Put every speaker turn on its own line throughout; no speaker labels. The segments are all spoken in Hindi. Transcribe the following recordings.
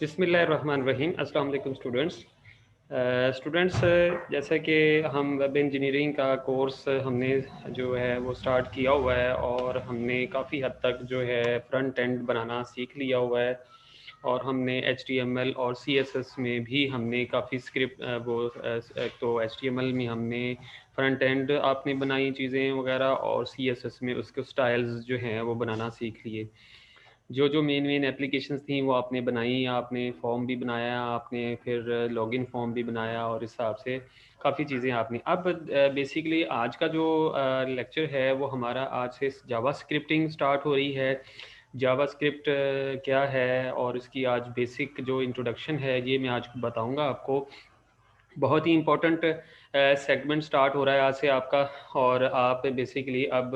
बिस्मिल्लाहिर्रहमानिर्रहीम। अस्सलाम वालेकुम स्टूडेंट्स। जैसे कि हम वेब इंजीनियरिंग का कोर्स हमने जो है वो स्टार्ट किया हुआ है और हमने काफ़ी हद तक जो है फ्रंट एंड बनाना सीख लिया हुआ है और हमने HTML और CSS में भी हमने काफ़ी स्क्रिप्ट तो HTML में हमने फ्रंट एंड आपने बनाई चीज़ें वगैरह और CSS में उसके स्टाइल्स जो हैं वो बनाना सीख लिए। जो जो मेन एप्लीकेशंस थी वो आपने बनाई, आपने फॉर्म भी बनाया, आपने फिर लॉगिन फॉर्म भी बनाया और इस हिसाब से काफ़ी चीज़ें आपने अब बेसिकली आज का जो लेक्चर है वो हमारा आज से जावा स्क्रिप्टिंग स्टार्ट हो रही है। जावा स्क्रिप्ट क्या है और इसकी आज बेसिक जो इंट्रोडक्शन है ये मैं आज बताऊंगा आपको। बहुत ही इम्पोर्टेंट सेगमेंट स्टार्ट हो रहा है आज से आपका और आप बेसिकली अब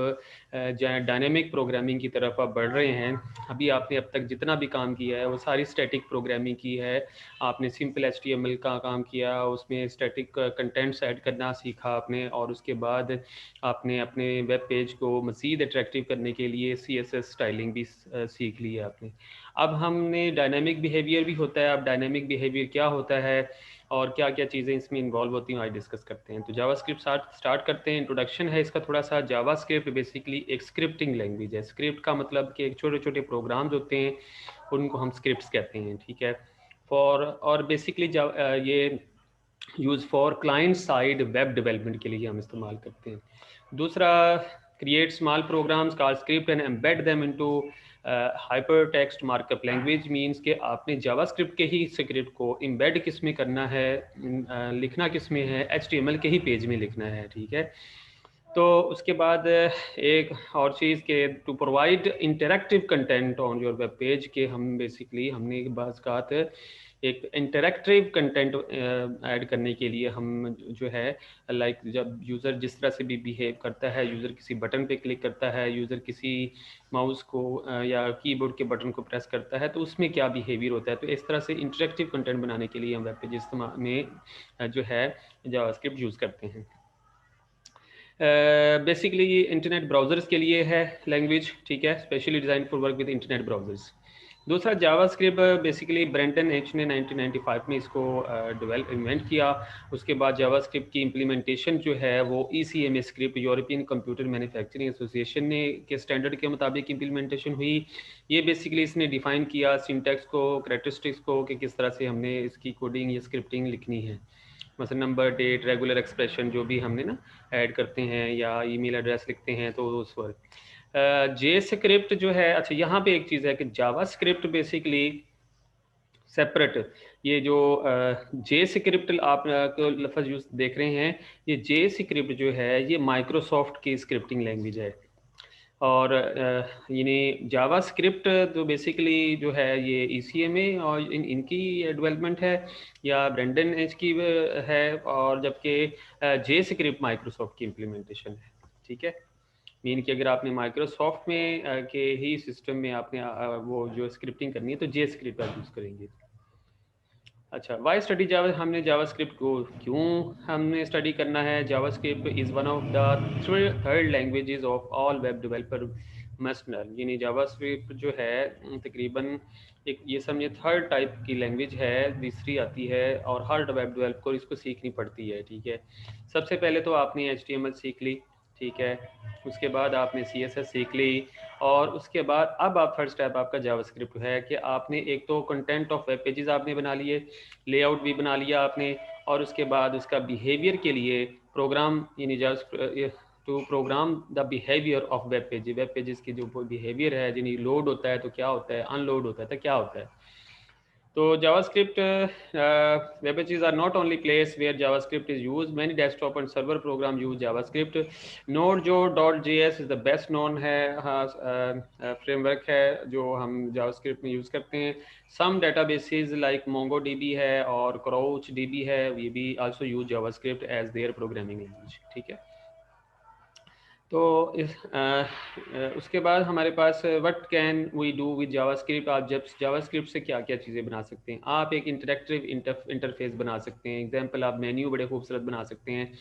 डायनेमिक प्रोग्रामिंग की तरफ आप बढ़ रहे हैं। अभी आपने अब तक जितना भी काम किया है वो सारी स्टैटिक प्रोग्रामिंग की है। आपने सिंपल HTML का काम किया, उसमें स्टैटिक कंटेंट्स ऐड करना सीखा आपने और उसके बाद आपने अपने वेब पेज को मज़ीद अट्रैक्टिव करने के लिए CSS स्टाइलिंग भी सीख ली है आपने। अब हमने डायनेमिक बिहेवियर भी होता है। अब डायनेमिक बिहेवियर क्या होता है और क्या क्या चीज़ें इसमें इन्वॉल्व होती हैं आज डिस्कस करते हैं। तो जावास्क्रिप्ट स्टार्ट करते हैं। इंट्रोडक्शन है इसका थोड़ा सा। जावास्क्रिप्ट बेसिकली एक स्क्रिप्टिंग लैंग्वेज है। स्क्रिप्ट का मतलब कि एक छोटे छोटे प्रोग्राम्स होते हैं, उनको हम स्क्रिप्ट्स कहते हैं, ठीक है। फॉर और बेसिकली ये use for client side web development के लिए हम इस्तेमाल करते हैं। दूसरा, create small programs called script and embed them into hyper text markup language. Means के आपने जावास्क्रिप्ट के ही स्क्रिप्ट को एम्बेड किस में करना है, लिखना किस में है, HTML के ही पेज में लिखना है, ठीक है। तो उसके बाद एक और चीज़ के to provide interactive content on your web page के हम बेसिकली हमने बात एक इंटरेक्टिव कंटेंट ऐड करने के लिए हम जो है लाइक जब यूज़र जिस तरह से भी बिहेव करता है, यूज़र किसी बटन पे क्लिक करता है, यूज़र किसी माउस को या कीबोर्ड के बटन को प्रेस करता है तो उसमें क्या बिहेवियर होता है। तो इस तरह से इंटरेक्टिव कंटेंट बनाने के लिए हम वेब पेज इस्तेमाल में जो है जावास्क्रिप्ट यूज़ करते हैं। बेसिकली ये इंटरनेट ब्राउज़र्स के लिए है लैंग्वेज, ठीक है, specially design for work with internet browsers. दूसरा, जावास्क्रिप्ट बेसिकली ब्रेंटन एच ने 1995 में इसको इन्वेंट किया। उसके बाद जावास्क्रिप्ट की इम्प्लीमेंटेशन जो है वो ECMA script, European computer manufacturing association ने के स्टैंडर्ड के मुताबिक इम्प्लीमेंटेशन हुई। ये बेसिकली इसने डिफ़ाइन किया सिंटैक्स को, कैरेक्टरिस्टिक्स को कि किस तरह से हमने इसकी कोडिंग या स्क्रिप्टिंग लिखनी है। मतलब नंबर, डेट, रेगुलर एक्सप्रेशन जो भी हमने ना ऐड करते हैं या ईमेल एड्रेस लिखते हैं तो उस पर जे स्क्रिप्ट जो है। अच्छा, यहाँ पे एक चीज़ है कि जावा स्क्रिप्ट बेसिकली सेपरेट, ये जो जे स्क्रिप्ट आप को लफ्ज़ यूज देख रहे हैं, ये जे स्क्रिप्ट जो है ये माइक्रोसॉफ्ट की स्क्रिप्टिंग लैंग्वेज है। और यानी जावा स्क्रिप्ट तो बेसिकली जो है ये ECMA और इनकी डेवलपमेंट है या ब्रेंडन एच की है, और जबकि जे स्क्रिप्ट माइक्रोसॉफ्ट की इम्प्लीमेंटेशन है, ठीक है। मीन कि अगर आपने माइक्रोसॉफ्ट में के ही सिस्टम में आपने वो जो स्क्रिप्टिंग करनी है तो जे स्क्रिप्ट आप यूज़ करेंगे। अच्छा, वाई स्टडी जावा, हमने जावास्क्रिप्ट को क्यों हमने स्टडी करना है। JavaScript is one of the third languages of all web developer must learn. यानी जावास्क्रिप्ट जो है तकरीबन एक ये समझे थर्ड टाइप की लैंग्वेज है, तीसरी आती है और हर वेब डेवलपर को इसको सीखनी पड़ती है, ठीक है। सबसे पहले तो आपने HTML सीख ली, ठीक है। उसके बाद आपने CSS सीख ली और उसके बाद अब आप थर्ड स्टेप आपका जावास्क्रिप्ट है कि आपने एक तो कंटेंट ऑफ वेब पेजेस आपने बना लिए, लेआउट भी बना लिया आपने, और उसके बाद उसका बिहेवियर के लिए प्रोग्राम यानी to program the behaviour of web pages की जो बिहेवियर है, यानी लोड होता है तो क्या होता है, अनलोड होता है तो क्या होता है। तो JavaScript web pages are not only place where JavaScript is used. Many desktop and server program use JavaScript. Node.js is the best known है फ्रेमवर्क है जो हम JavaScript में यूज़ करते हैं। Some databases like MongoDB है और CrouchDB है, ये भी also use JavaScript as their programming language, ठीक है। तो उसके बाद हमारे पास what can we do with JavaScript. आप जब जावास्क्रिप्ट से क्या क्या चीज़ें बना सकते हैं। आप एक इंटरेक्टिव इंटरफेस बना सकते हैं। एग्जांपल, आप मेन्यू बड़े खूबसूरत बना सकते हैं।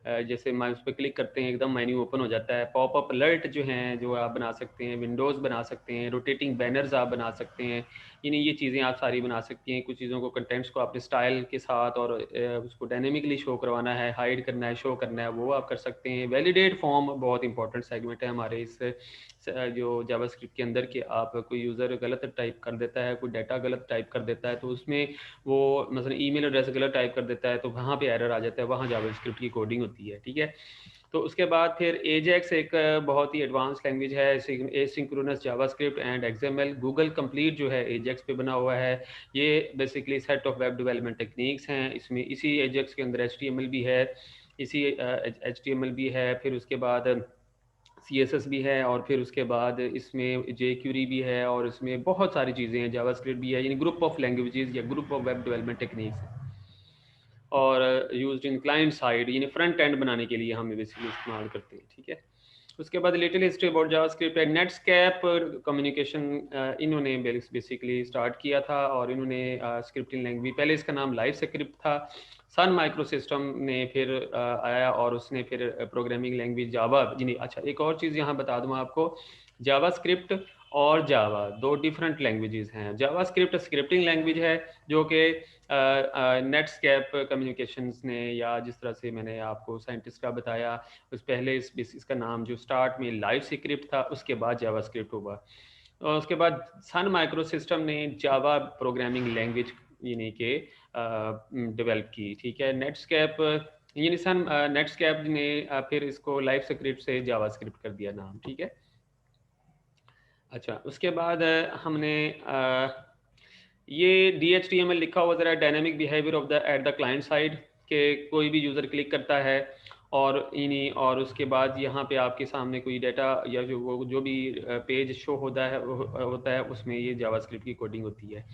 जैसे माउस पे क्लिक करते हैं एकदम मेन्यू ओपन हो जाता है। पॉपअप अलर्ट जो हैं जो आप बना सकते हैं, विंडोज़ बना सकते हैं, रोटेटिंग बैनर्स आप बना सकते हैं, यानी ये चीज़ें आप सारी बना सकती हैं। कुछ चीज़ों को, कंटेंट्स को अपने स्टाइल के साथ और उसको डायनेमिकली शो करवाना है, हाइड करना है, शो करना है, वो आप कर सकते हैं। वैलिडेट फॉर्म बहुत इंपॉर्टेंट सेगमेंट है हमारे इस जो जावास्क्रिप्ट के अंदर, कि आप कोई यूज़र गलत टाइप कर देता है, कोई डाटा गलत टाइप कर देता है, तो उसमें वो मतलब ईमेल एड्रेस गलत टाइप कर देता है, तो वहाँ पे एरर आ जाता है, वहाँ जावास्क्रिप्ट की कोडिंग होती है, ठीक है। तो उसके बाद फिर एजेक्स एक बहुत ही एडवांस लैंग्वेज है, asynchronous JavaScript and XML. Google complete जो है एजेक्स पे बना हुआ है। ये basically set of web development techniques हैं। इसमें इसी एजेक्स के अंदर एचटीएमएल भी है, इसी एचटीएमएल भी है, फिर उसके बाद सीएसएस भी है, और फिर उसके बाद इसमें जेक्यूरी भी है, और इसमें बहुत सारी चीज़ें हैं, जावास्क्रिप्ट भी है, यानी ग्रुप ऑफ लैंग्वेजेस या group of web development techniques है। और यूज्ड इन क्लाइंट साइड, यानी फ्रंट एंड बनाने के लिए हम बेसिकली इस्तेमाल करते हैं, ठीक है। उसके बाद लिटिल हिस्ट्री अबाउट जावास्क्रिप्ट है। नेटस्कैप कम्युनिकेशन इन्होंने बेसिकली स्टार्ट किया था, और इन्होंने स्क्रिप्टिंग लैंग्वेज, पहले इसका नाम लाइव स्क्रिप्ट था। सन माइक्रो सिस्टम ने फिर आया, और उसने फिर प्रोग्रामिंग लैंग्वेज जावा, यानी अच्छा एक और चीज़ यहाँ बता दूँ आपको, जावास्क्रिप्ट और जावा दो डिफरेंट लैंग्वेजेस हैं। जावास्क्रिप्ट स्क्रिप्टिंग लैंग्वेज है, जो कि नेटस्कैप कम्युनिकेशंस ने, या जिस तरह से मैंने आपको साइंटिस्ट का बताया, उस पहले इसका नाम जो स्टार्ट में लाइव स्क्रिप्ट था, उसके बाद जावास्क्रिप्ट हुआ। और उसके बाद सन माइक्रो सिस्टम ने जावा प्रोग्रामिंग लैंग्वेज यानी कि डेवलप की, ठीक है। नेटस्कैप यानी नेटस्कैप ने फिर इसको लाइव स्क्रिप्ट से जावास्क्रिप्ट कर दिया नाम, ठीक है। अच्छा, उसके बाद हमने ये DHTML लिखा हुआ ज़रा dynamic behaviour of the at the client side, के कोई भी यूज़र क्लिक करता है और इन्हीं, और उसके बाद यहाँ पे आपके सामने कोई डाटा या जो भी पेज शो होता है उसमें ये जावास्क्रिप्ट की कोडिंग होती है।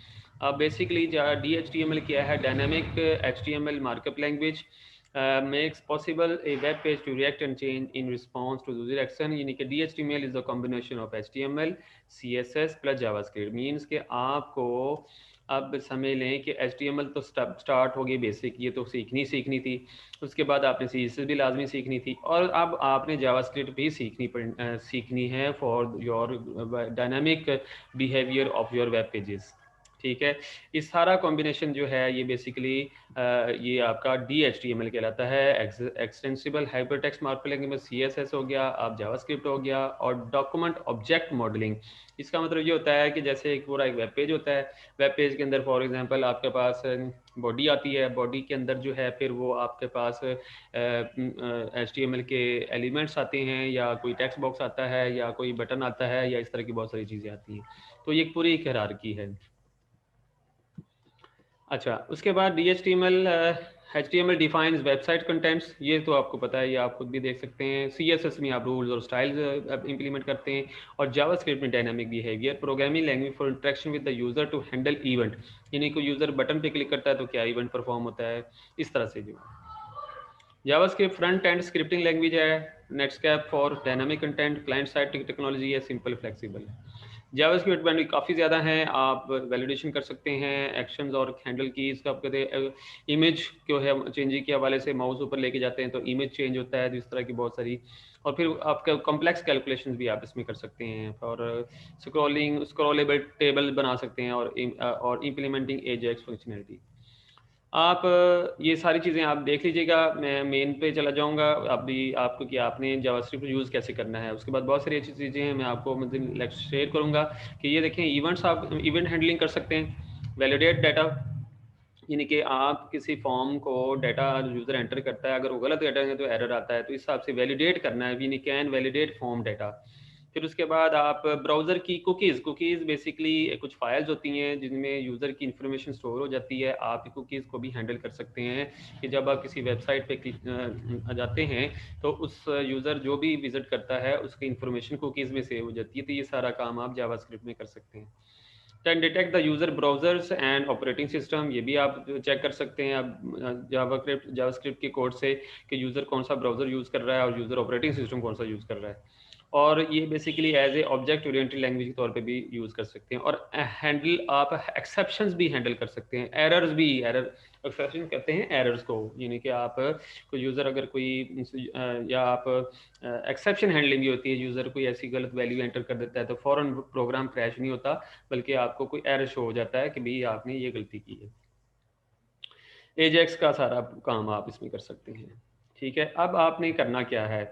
अब बेसिकली DHTML क्या है? Dynamic HTML markup language makes possible a web page to react and change in response to user action, यानी कि DHTML is the combination of HTML, CSS plus JavaScript। Means कि आपको अब समझ लें कि HTML तो स्टार्ट हो गई बेसिक, ये तो सीखनी थी। उसके बाद आपने CSS भी लाजमी सीखनी थी, और अब आपने JavaScript भी सीखनी है for your dynamic behaviour of your web pages, ठीक है। इस सारा कॉम्बिनेशन जो है ये बेसिकली ये आपका DHTML कहलाता है, extensible hypertext markup language, CSS हो गया, आप जावास्क्रिप्ट हो गया, और डॉक्यूमेंट ऑब्जेक्ट मॉडलिंग। इसका मतलब ये होता है कि जैसे एक पूरा एक वेब पेज होता है, वेब पेज के अंदर फॉर एग्जांपल आपके पास बॉडी आती है, बॉडी के अंदर जो है फिर वो आपके पास HTML के एलिमेंट्स आते हैं, या कोई टेक्स्ट बॉक्स आता है, या कोई बटन आता है, या इस तरह की बहुत सारी चीज़ें आती हैं। तो ये एक पूरी एक हायरार्की है। अच्छा, उसके बाद HTML डिफाइंस वेबसाइट कंटेंट्स, ये तो आपको पता है, ये आप खुद भी देख सकते हैं। CSS में आप रूल्स और स्टाइल्स इंप्लीमेंट करते हैं, और जावास्क्रिप्ट में dynamic behaviour, programming language for interaction with the user to handle event, यानी कोई यूज़र बटन पे क्लिक करता है तो क्या इवेंट परफॉर्म होता है, इस तरह से। जो JavaScript front end scripting language है, Netscape for dynamic content, client side technology है, सिंपल फ्लेक्सिबल है। जावास्क्रिप्ट में काफ़ी ज़्यादा हैं, आप वैलिडेशन कर सकते हैं, एक्शंस और हैंडल कीज का, आप कहते इमेज को है चेंजिंग के हवाले से माउस ऊपर लेके जाते हैं तो इमेज चेंज होता है, इस तरह की बहुत सारी। और फिर आपका कॉम्प्लेक्स कैलकुलेशंस भी आप इसमें कर सकते हैं, और स्क्रॉलेबल टेबल बना सकते हैं, और इम्प्लीमेंटिंग एजेक्स फंक्शनलिटी। आप ये सारी चीज़ें आप देख लीजिएगा, मैं मेन पे चला जाऊँगा अभी आपको, कि आपने जावास्क्रिप्ट यूज़ कैसे करना है। उसके बाद बहुत सारी अच्छी चीज़ें हैं, मैं आपको मतलब शेयर करूँगा, कि ये देखें इवेंट्स, आप इवेंट हैंडलिंग कर सकते हैं। वैलिडेट डाटा, यानी कि आप किसी फॉर्म को डाटा यूज़र एंटर करता है, अगर वो गलत डाटा है तो एरर आता है, तो इस हिसाब से वैलिडेट करना है, यानी कैन वैलिडेट फॉर्म डाटा। फिर उसके बाद आप ब्राउज़र की कुकीज़ बेसिकली कुछ फाइल्स होती हैं जिनमें यूज़र की इन्फॉर्मेशन स्टोर हो जाती है, आप कुकीज़ को भी हैंडल कर सकते हैं, कि जब आप किसी वेबसाइट पे जाते हैं तो उस यूज़र जो भी विज़िट करता है उसकी इन्फॉर्मेशन कुकीज़ में सेव हो जाती है, तो ये सारा काम आप जावास्क्रिप्ट में कर सकते हैं। Can detect the user browsers and operating system, ये भी आप चेक कर सकते हैं आप जावास्क्रिप्ट के कोड से, कि यूज़र कौन सा ब्राउज़र यूज़ कर रहा है और यूज़र ऑपरेटिंग सिस्टम कौन सा यूज़ कर रहा है। और ये basically as a object oriented language के तौर पे भी यूज़ कर सकते हैं। और हैंडल आप एक्सेप्शंस भी हैंडल कर सकते हैं, एरर्स भी, एरर एक्सेप्शन कहते हैं एरर्स को, यानी कि आप कोई यूज़र अगर कोई या आप एक्सेप्शन हैंडलिंग भी होती है, यूज़र कोई ऐसी गलत वैल्यू एंटर कर देता है तो फ़ौरन प्रोग्राम क्रैश नहीं होता, बल्कि आपको कोई एरर शो हो जाता है कि भाई आपने ये गलती की है। एजेक्स का सारा काम आप इसमें कर सकते हैं। ठीक है, अब आपने करना क्या है,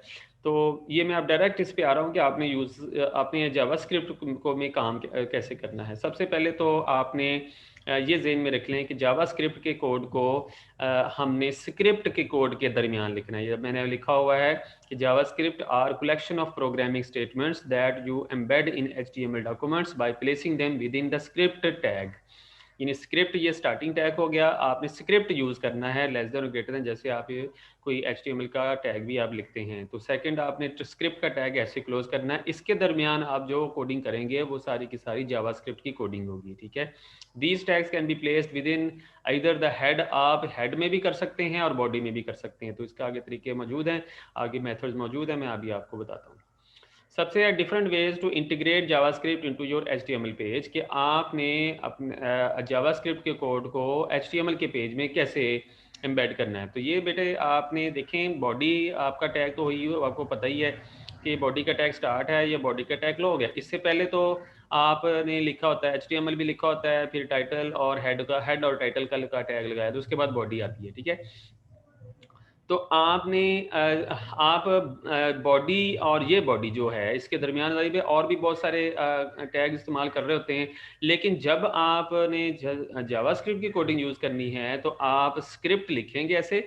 तो ये मैं अब डायरेक्ट इस पे आ रहा हूँ कि आपने जावास्क्रिप्ट को में काम कैसे करना है। सबसे पहले तो आपने ये ज़हन में रख लें कि जावास्क्रिप्ट के कोड को हमने स्क्रिप्ट के कोड के दरमियान लिखना है। ये मैंने लिखा हुआ है कि JavaScript are collection of programming statements that you embed in HTML documents by placing them within the script tag. यानी स्क्रिप्ट ये स्टार्टिंग टैग हो गया, आपने स्क्रिप्ट यूज़ करना है लेस देन और ग्रेटर देन, जैसे आप ये कोई HTML का टैग भी आप लिखते हैं तो सेकंड आपने स्क्रिप्ट का टैग ऐसे क्लोज करना है। इसके दरमियान आप जो कोडिंग करेंगे वो सारी की सारी जावास्क्रिप्ट की कोडिंग होगी। ठीक है, these tags can be placed with in either the head, आप हेड में भी कर सकते हैं और बॉडी में भी कर सकते हैं, तो इसका आगे तरीके मौजूद हैं, आगे मेथड्स मौजूद हैं, मैं अभी आपको बताता हूँ। सबसे different ways to integrate JavaScript into your HTML page, कि आपने अपने जावास्क्रिप्ट के कोड को HTML के पेज में कैसे एम्बेड करना है। तो ये बेटे आपने देखें, बॉडी आपका टैग तो ही आपको पता ही है कि बॉडी का टैग स्टार्ट है या बॉडी का टैग क्लोज हो गया। इससे पहले तो आपने लिखा होता है HTML भी लिखा होता है, फिर टाइटल और हेड और टाइटल का टैग लगाया, तो उसके बाद बॉडी आती है। ठीक है, तो आपने आप बॉडी और ये बॉडी जो है इसके दरमियान वाली पे और भी बहुत सारे टैग इस्तेमाल कर रहे होते हैं, लेकिन जब आपने जावास्क्रिप्ट की कोडिंग यूज़ करनी है तो आप स्क्रिप्ट लिखेंगे ऐसे।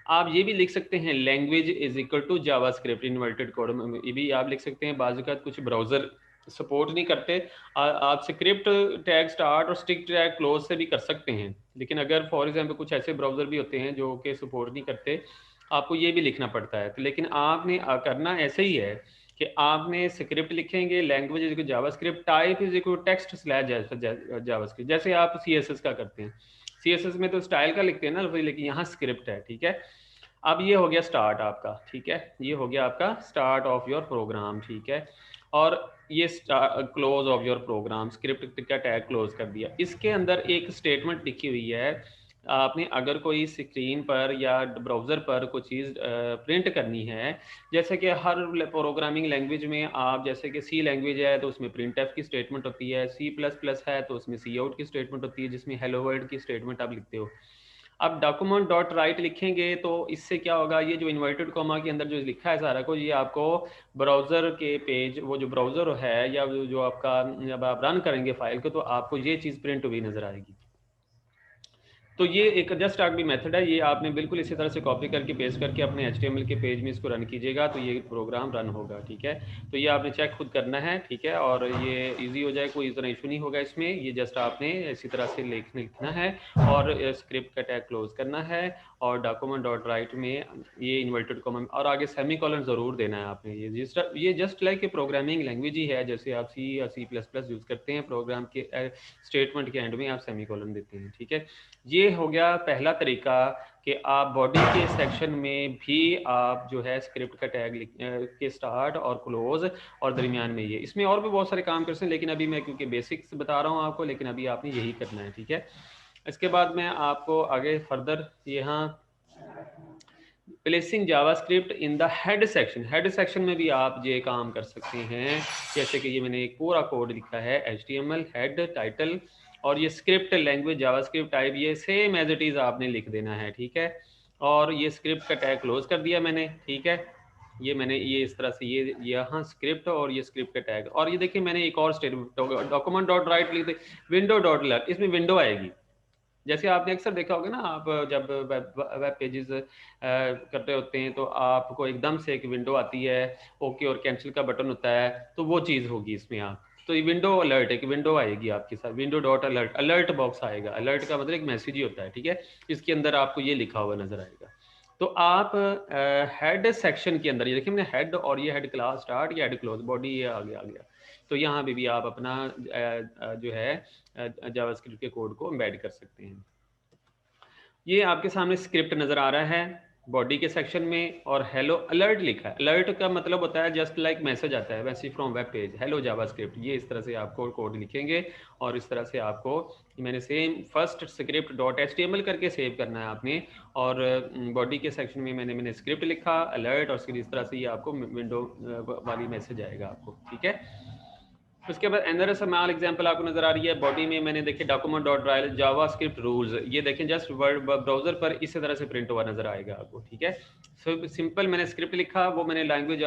आप ये भी लिख सकते हैं language is equal to JavaScript inverted code में, ये भी आप लिख सकते हैं। बाज़ औक़ात कुछ ब्राउज़र सपोर्ट नहीं करते, आप स्क्रिप्ट टैग स्टार्ट और स्टिक टैग क्लोज से भी कर सकते हैं, लेकिन अगर फॉर एग्जांपल कुछ ऐसे ब्राउज़र भी होते हैं जो कि सपोर्ट नहीं करते, आपको ये भी लिखना पड़ता है। तो लेकिन आपने करना ऐसे ही है कि आपने स्क्रिप्ट लिखेंगे, language is JavaScript, type is equal text slash JavaScript, जैसे आप CSS का करते हैं। CSS में तो स्टाइल का लिखते हैं ना, लेकिन यहाँ स्क्रिप्ट है। ठीक है, अब ये हो गया स्टार्ट आपका। ठीक है, ये हो गया आपका स्टार्ट ऑफ योर प्रोग्राम। ठीक है, और ये close of your program, script का टैग क्लोज कर दिया। इसके अंदर एक स्टेटमेंट लिखी हुई है, आपने अगर कोई स्क्रीन पर या ब्राउज़र पर कोई चीज़ प्रिंट करनी है, जैसे कि हर प्रोग्रामिंग लैंग्वेज में आप, जैसे कि C लैंग्वेज है तो उसमें printf की स्टेटमेंट होती है, C++ है तो उसमें cout की स्टेटमेंट होती है, जिसमें हेलो वर्ल्ड की स्टेटमेंट आप लिखते हो। अब डॉक्यूमेंट डॉट राइट लिखेंगे तो इससे क्या होगा, ये जो इन्वर्टेड कॉमा के अंदर जो लिखा है सारा कुछ, ये आपको ब्राउज़र के पेज, वो जो ब्राउज़र है या जो आपका, जब आप रन करेंगे फाइल को तो आपको ये चीज़ प्रिंट हुई नज़र आएगी। तो ये एक जस्ट आर्क भी मेथड है, ये आपने बिल्कुल इसी तरह से कॉपी करके पेस्ट करके अपने HTML के पेज में इसको रन कीजिएगा तो ये प्रोग्राम रन होगा। ठीक है, तो ये आपने चेक खुद करना है। ठीक है, और ये इजी हो जाए, कोई इतना इशू नहीं होगा इसमें। ये जस्ट आपने इसी तरह से लिखना है और स्क्रिप्ट का टैग क्लोज करना है, और डॉक्यूमेंट डॉट राइट में ये इन्वर्टेड कॉमा और आगे सेमी कॉलन ज़रूर देना है आपने। ये just like a programming language ही है, जैसे आप C या C++ यूज़ करते हैं, प्रोग्राम के स्टेटमेंट के एंड में आप सेमी कॉलन देते हैं। ठीक है, ये हो गया पहला तरीका कि आप बॉडी के सेक्शन में भी आप जो है स्क्रिप्ट का टैग के स्टार्ट और क्लोज और दरमियान में ये, इसमें और भी बहुत सारे काम कर सकते हैं, लेकिन अभी मैं क्योंकि बेसिक्स बता रहा हूँ आपको, लेकिन अभी आपने यही करना है। ठीक है, इसके बाद मैं आपको आगे फर्दर यहाँ placing JavaScript in the head section में भी आप ये काम कर सकते हैं। जैसे कि ये मैंने एक पूरा कोड लिखा है, HTML हेड टाइटल और ये स्क्रिप्ट लैंग्वेज जावास्क्रिप्ट टाइप, ये सेम एज इट इज़ आपने लिख देना है। ठीक है, और ये स्क्रिप्ट का टैग क्लोज कर दिया मैंने। ठीक है, ये मैंने ये इस तरह से ये यहाँ स्क्रिप्ट और ये स्क्रिप्ट का टैग, और ये देखिए मैंने एक और स्टेटमेंट डॉक्यूमेंट डॉट राइट लिख दे, विंडो डॉट लर्न, इसमें विंडो आएगी। जैसे आपने अक्सर देखा होगा ना, आप जब वेब पेजेस करते होते हैं तो आपको एकदम से एक विंडो आती है, ओके और कैंसिल का बटन होता है, तो वो चीज़ होगी इसमें। आप तो ये विंडो अलर्ट, एक विंडो आएगी आपके साथ, window dot alert, alert box आएगा। अलर्ट का मतलब एक मैसेज ही होता है। ठीक है, इसके अंदर आपको ये लिखा हुआ नजर आएगा। तो आप हेड सेक्शन के अंदर, ये देखिए मैंने हेड और ये हेड क्लास स्टार्ट, ये हेड क्लोज, बॉडी ये आ गया। तो यहाँ पे भी आप अपना जो है जावास्क्रिप्ट के कोड को एम्बेड कर सकते हैं। ये आपके सामने स्क्रिप्ट नज़र आ रहा है, बॉडी के सेक्शन में और हेलो अलर्ट लिखा है। अलर्ट का मतलब होता है जस्ट लाइक मैसेज आता है वैसे from web page, hello JavaScript, ये इस तरह से आपको कोड लिखेंगे और इस तरह से आपको मैंने same first script dot HTML करके सेव करना है आपने, और बॉडी के सेक्शन में मैंने स्क्रिप्ट लिखा अलर्ट, और इस तरह से ये आपको विंडो वाली मैसेज आएगा आपको, ठीक है। उसके बाद अंदर स्मॉल एग्जांपल आपको नजर आ रही है। बॉडी में मैंने देखे डॉक्यूमेंट डॉट राइल जावास्क्रिप्ट रूल्स, ये देखें जस्ट वर्ड ब्राउजर पर इसी तरह से प्रिंट हुआ नजर आएगा आपको, ठीक है। सो सिंपल मैंने स्क्रिप्ट लिखा, वो मैंने लैंग्वेज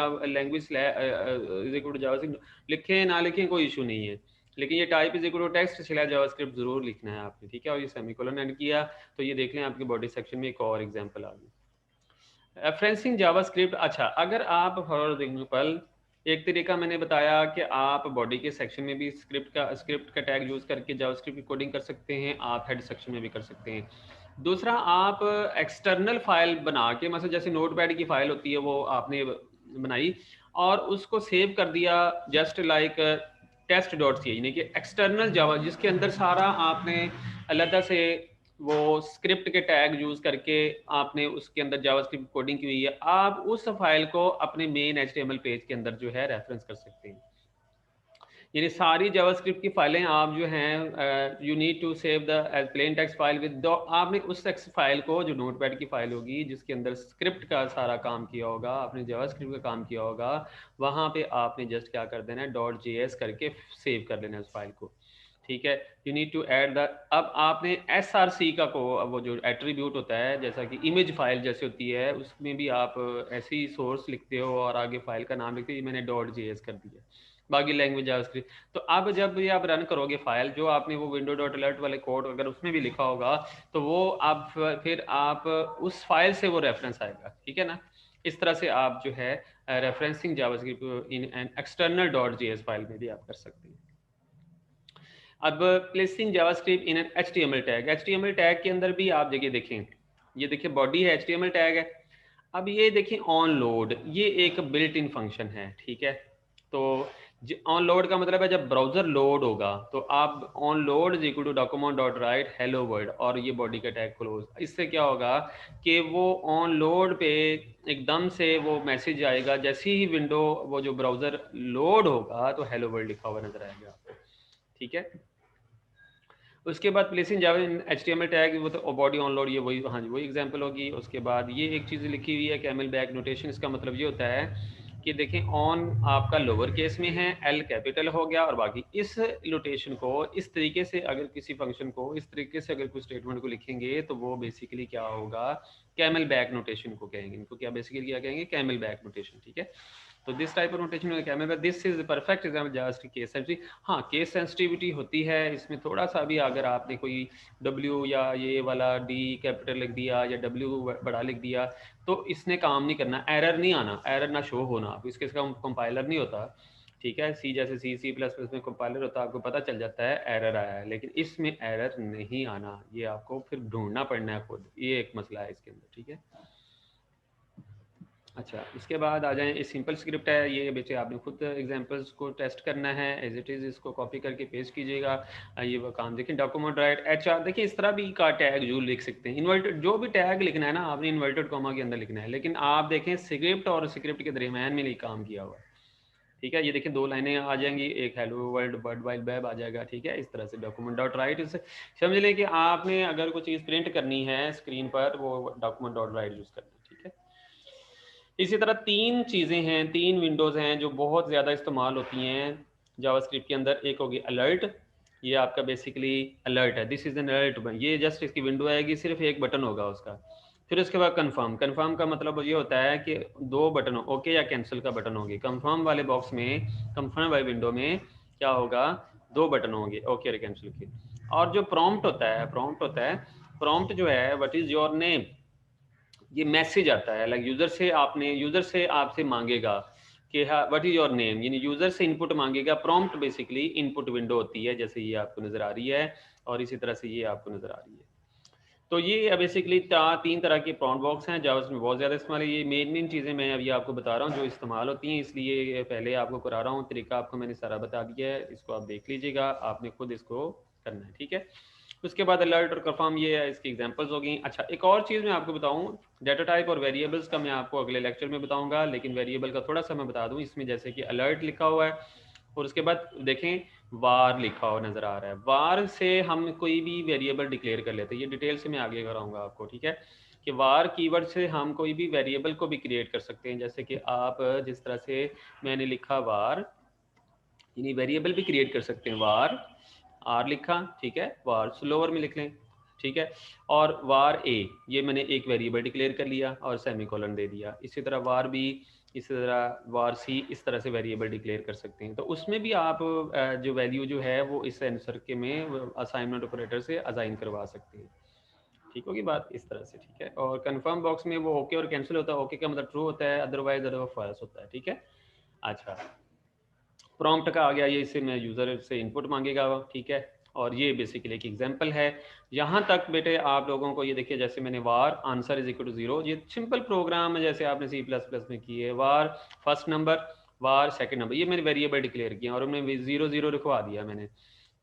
जावास्क्रिप्ट लिखे ना लिखें कोई इशू नहीं है, लेकिन ये type is equal to text slash JavaScript जरूर लिखना है आपने, ठीक है। और ये सेमीकोलन ऐड किया तो ये देख लें आपके बॉडी सेक्शन में एक और एग्जांपल आ गई रेफरेंसिंग जावास्क्रिप्ट। अच्छा, अगर आप फॉर एग्जांपल एक तरीका मैंने बताया कि आप बॉडी के सेक्शन में भी स्क्रिप्ट का टैग यूज़ करके जावास्क्रिप्ट की कोडिंग कर सकते हैं, आप हेड सेक्शन में भी कर सकते हैं। दूसरा, आप एक्सटर्नल फाइल बना के, मतलब जैसे नोटपैड की फाइल होती है वो आपने बनाई और उसको सेव कर दिया just like test dot C, यानी कि एक्सटर्नल जावा जिसके अंदर सारा आपने अलग से वो स्क्रिप्ट के टैग यूज करके आपने उसके अंदर जावास्क्रिप्ट कोडिंग की हुई है, आप उस फाइल को अपने मेन HTML पेज के अंदर जो है रेफरेंस कर सकते हैं। यानी सारी जावास्क्रिप्ट की फाइलें आप जो हैं you need to save the as plain text file with, आपने उस टेक्स्ट फाइल को जो नोटपैड की फाइल होगी जिसके अंदर स्क्रिप्ट का सारा काम किया होगा, आपने जावास्क्रिप्ट का काम किया होगा, वहाँ पे आपने जस्ट क्या कर देना है .js करके सेव कर लेना है उस फाइल को, ठीक है। You need to add the, अब आपने SRC का को वो जो एट्रीब्यूट होता है जैसा कि इमेज फाइल जैसे होती है उसमें भी आप ऐसे ही सोर्स लिखते हो और आगे फाइल का नाम लिखते हो, ये मैंने .js कर दिया, बाकी लैंग्वेज जावास्क्रिप्ट। तो अब जब ये आप रन करोगे फाइल, जो आपने वो विंडो डॉट अलर्ट वाले कोड अगर उसमें भी लिखा होगा तो वो आप फिर आप उस फाइल से वो रेफरेंस आएगा, ठीक है ना। इस तरह से आप जो है referencing JavaScript in an external .js file में भी आप कर सकते हैं। अब placing JavaScript in an HTML tag, HTML tag के अंदर भी आप जगह देखें, ये देखिए बॉडी है HTML टैग है। अब ये देखिए ऑन लोड, ये एक बिल्ट इन फंक्शन है, ठीक है। तो ऑन लोड का मतलब है जब ब्राउजर लोड होगा तो आप on load is equal to document dot write hello world और ये बॉडी का टैग क्लोज, इससे क्या होगा कि वो ऑन लोड पे एकदम से वो मैसेज आएगा, जैसे ही विंडो वो जो ब्राउजर लोड होगा तो हेलो वर्ल्ड लिखा हुआ नजर आएगा आपको, ठीक है। उसके बाद प्लेसिंग जावा इन HTML टैग, वो तो बॉडी ऑन लोड, ये वही, हाँ जी वही एग्जांपल होगी। उसके बाद ये एक चीज़ लिखी हुई है कैमल बैक नोटेशन, इसका मतलब ये होता है कि देखें ऑन आपका लोअर केस में है, L कैपिटल हो गया, और बाकी इस नोटेशन को इस तरीके से अगर किसी फंक्शन को इस तरीके से अगर कुछ स्टेटमेंट को लिखेंगे तो वो बेसिकली क्या होगा, कैमल बैक नोटेशन को कहेंगे, इनको क्या बेसिकली क्या कहेंगे, कैमल बैक नोटेशन, ठीक है। तो this type of notation camel, this is perfect example JavaScript case sensitivity. हाँ, केस सेंसिटिविटी होती है इसमें थोड़ा सा भी, अगर आपने कोई W या ये वाला D कैपिटल लिख दिया या W बड़ा लिख दिया तो इसने काम नहीं करना, एरर नहीं आना, एरर ना शो होना, आप इसके कंपाइलर नहीं होता, ठीक है। सी जैसे C++ में कंपाइलर होता है, आपको पता चल जाता है एरर आया है, लेकिन इसमें एरर नहीं आना, ये आपको फिर ढूंढना पड़ना है खुद, ये एक मसला है इसके अंदर, ठीक है। अच्छा, इसके बाद आ जाएं, ये सिंपल स्क्रिप्ट है, ये बच्चे आपने खुद एग्जांपल्स को टेस्ट करना है एज इट इज़, इसको कॉपी करके पेस्ट कीजिएगा। ये वो काम देखें, डॉक्यूमेंट राइट HR, देखिए इस तरह भी का टैग जो लिख सकते हैं, इन्वर्टेड जो भी टैग लिखना है ना आपने इन्वर्टेड कॉमा के अंदर लिखना है, लेकिन आप देखें स्क्रिप्ट और स्क्रिप्ट के दरमियान में नहीं काम किया हुआ है, ठीक है। ये देखिए दो लाइनें आ जाएंगी, एक hello world world wide web आ जाएगा, ठीक है। इस तरह से डॉक्यूमेंट डॉट राइट, इससे समझ लें कि आपने अगर कोई चीज़ प्रिंट करनी है स्क्रीन पर, वो डॉक्यूमेंट डॉट राइट यूज़ करना है, ठीक है। इसी तरह तीन चीज़ें हैं, तीन विंडोज़ हैं जो बहुत ज़्यादा इस्तेमाल होती हैं जावास्क्रिप्ट के अंदर। एक होगी अलर्ट, ये आपका बेसिकली अलर्ट है, दिस इज़ एन अलर्ट, ये जस्ट इसकी विंडो आएगी, सिर्फ एक बटन होगा उसका। फिर उसके बाद कंफर्म, कंफर्म का मतलब ये होता है कि दो बटन, ओके या कैंसिल का बटन होगी। कंफर्म वाले बॉक्स में, कंफर्म वाली विंडो में क्या होगा, दो बटन होंगे, ओके और कैंसिल के। और जो प्रॉम्प्ट होता है, प्रॉम्प्ट जो है व्हाट इज़ योर नेम, ये मैसेज आता है, लाइक यूजर से आपसे मांगेगा कि हाँ व्हाट इज योर नेम, यानी यूजर से इनपुट मांगेगा। प्रॉम्प्ट बेसिकली इनपुट विंडो होती है, जैसे ये आपको नजर आ रही है और इसी तरह से ये आपको नजर आ रही है। तो ये बेसिकली तीन तरह के प्रॉम्प्ट बॉक्स हैं जावा में, बहुत ज़्यादा इस्तेमाल है। ये मेन चीज़ें मैं अभी आपको बता रहा हूँ जो इस्तेमाल होती हैं, इसलिए पहले आपको करा रहा हूँ, तरीका आपको मैंने सारा बता दिया है, इसको आप देख लीजिएगा, आपने खुद इसको करना है, ठीक है। उसके बाद अलर्ट और कंफर्म, ये है इसकी एग्जांपल्स हो गई। अच्छा, एक और चीज़ मैं आपको बताऊं, डाटा टाइप और वेरिएबल्स का मैं आपको अगले लेक्चर में बताऊंगा, लेकिन वेरिएबल का थोड़ा सा मैं बता दूं इसमें, जैसे कि अलर्ट लिखा हुआ है और उसके बाद देखें वार लिखा हुआ नज़र आ रहा है। वार से हम कोई भी वेरिएबल डिक्लेयर कर लेते हैं, ये डिटेल से मैं आगे कराऊंगा आपको, ठीक है, कि वार कीवर्ड से हम कोई भी वेरिएबल को भी क्रिएट कर सकते हैं। जैसे कि आप जिस तरह से मैंने लिखा वार, यानी वेरिएबल भी क्रिएट कर सकते हैं। वार आर लिखा, ठीक है, वार स्लोअर में लिख लें, ठीक है, और वार ए, ये मैंने एक वेरिएबल डिक्लेयर कर लिया और सेमीकोलन दे दिया। इसी तरह वार बी, इसी तरह वार सी, इस तरह से वेरिएबल डिक्लेयर कर सकते हैं। तो उसमें भी आप जो वैल्यू जो है वो इस आंसर के में असाइनमेंट ऑपरेटर से असाइन करवा सकते हैं। ठीक होगी बात इस तरह से, ठीक है। और कंफर्म बॉक्स में वो ओके और कैंसिल होता है, ओके का मतलब ट्रू होता है, अदरवाइज फॉल्स होता है, ठीक है। अच्छा, प्रॉम्प्ट का आ गया, ये इससे मैं यूज़र से इनपुट मांगेगा, ठीक है। और ये बेसिकली एक एग्जांपल है। यहाँ तक बेटे आप लोगों को ये देखिए, जैसे मैंने वार आंसर इज इक्वल टू 0, ये सिंपल प्रोग्राम है जैसे आपने C++ में किए। वार फर्स्ट नंबर, वार सेकंड नंबर, ये मैंने वेरिएबल डिक्लेयर किया और उन्हें 0 0 लिखवा दिया मैंने।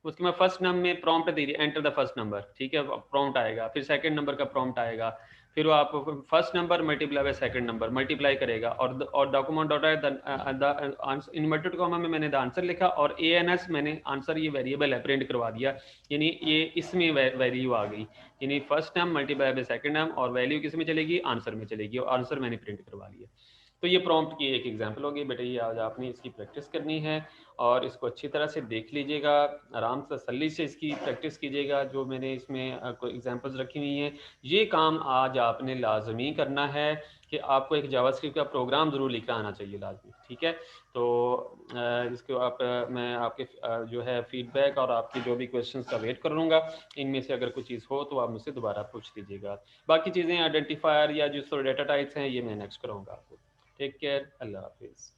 उसके बाद फर्स्ट नंबर में प्रॉम्प्ट दे दिया, एंटर द फर्स्ट नंबर, ठीक है, प्रॉम्प्ट आएगा। फिर सेकंड नंबर का प्रॉम्प्ट आएगा, फिर वो आप first number multiply by second number multiply करेगा, और document dot the inverted comma में मैंने द आंसर लिखा, और ANS मैंने आंसर, ये वेरिएबल है, प्रिंट करवा दिया। यानी ये इसमें वैल्यू आ गई, यानी first term multiply by second term, और वैल्यू किस में चलेगी, आंसर में चलेगी, और आंसर मैंने प्रिंट करवा लिया। तो ये प्रॉम्प्ट की एक एग्जांपल होगी बेटे, ये आज आपने इसकी प्रैक्टिस करनी है और इसको अच्छी तरह से देख लीजिएगा, आराम से तसल्ली से इसकी प्रैक्टिस कीजिएगा। जो मैंने इसमें कोई एग्जांपल्स रखी हुई हैं, ये काम आज आपने लाजमी करना है कि आपको एक जावास्क्रिप्ट का प्रोग्राम ज़रूर लिखना आना चाहिए लाजमी, ठीक है। तो इसको आप मैं आपके जो है फीडबैक और आपकी जो भी क्वेश्चंस का वेट करूँगा। इनमें से अगर कोई चीज़ हो तो आप मुझसे दोबारा पूछ लीजिएगा। बाकी चीज़ें आइडेंटिफायर या जो डेटा टाइप्स हैं, ये मैं नेक्स्ट करूँगा आपको। टेक केयर, अल्लाह हाफिज़।